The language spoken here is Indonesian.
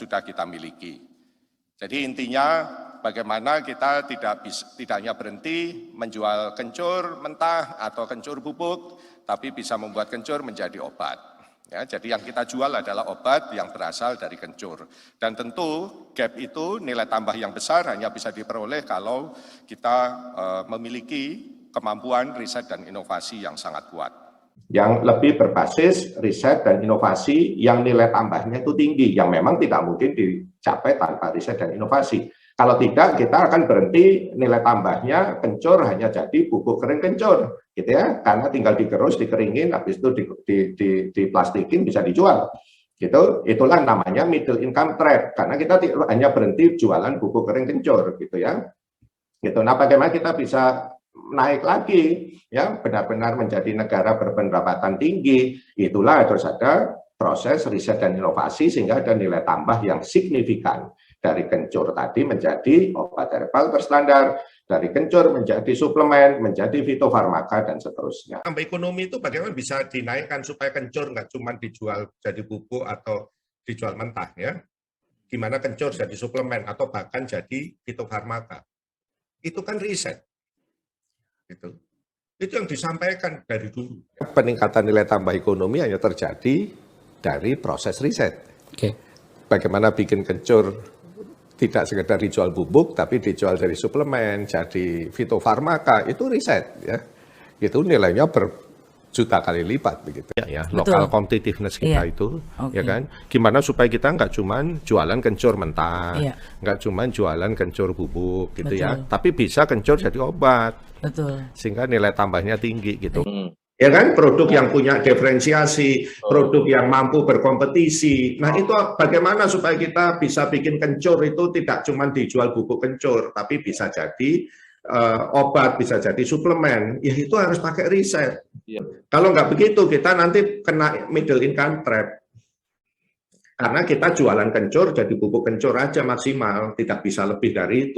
sudah kita miliki. Jadi intinya bagaimana kita tidak hanya berhenti menjual kencur mentah atau kencur bubuk, tapi bisa membuat kencur menjadi obat. Ya, jadi yang kita jual adalah obat yang berasal dari kencur. Dan tentu gap itu nilai tambah yang besar hanya bisa diperoleh kalau kita memiliki kemampuan riset dan inovasi yang sangat kuat. Yang lebih berbasis riset dan inovasi yang nilai tambahnya itu tinggi, yang memang tidak mungkin dicapai tanpa riset dan inovasi. Kalau tidak, kita akan berhenti nilai tambahnya kencur hanya jadi bubuk kering kencur, gitu ya, karena tinggal digerus, dikeringin, habis itu diplastikin bisa dijual. Gitu, itulah namanya middle income trap, karena kita hanya berhenti jualan bubuk kering kencur, gitu ya. Gitu. Nah, bagaimana kita bisa naik lagi, ya, benar-benar menjadi negara berpendapatan tinggi? Itulah harus ada proses riset dan inovasi sehingga ada nilai tambah yang signifikan. Dari kencur tadi menjadi obat herbal berstandar, dari kencur menjadi suplemen, menjadi fitofarmaka, dan seterusnya. Sampai ekonomi itu bagaimana bisa dinaikkan supaya kencur nggak cuma dijual jadi bubuk atau dijual mentah, ya? Gimana kencur jadi suplemen atau bahkan jadi fitofarmaka? Itu kan riset. Itu yang disampaikan dari dulu. Peningkatan nilai tambah ekonomi hanya terjadi dari proses riset. Bagaimana bikin kencur tidak sekedar dijual bubuk, tapi dijual dari suplemen, jadi fitofarmaka, itu riset, ya. Itu nilainya berjuta kali lipat, begitu. Ya, lokal competitiveness kita itu, ya kan. Gimana supaya kita nggak cuman jualan kencur mentah, nggak cuman jualan kencur bubuk, gitu ya. Tapi bisa kencur jadi obat, sehingga nilai tambahnya tinggi, gitu. Ya kan, produk yang punya diferensiasi, produk yang mampu berkompetisi. Nah, itu bagaimana supaya kita bisa bikin kencur itu tidak cuma dijual bubuk kencur, tapi bisa jadi obat, bisa jadi suplemen. Ya itu harus pakai riset. Kalau nggak begitu, kita nanti kena middle income trap. Karena kita jualan kencur, jadi bubuk kencur aja maksimal, tidak bisa lebih dari itu.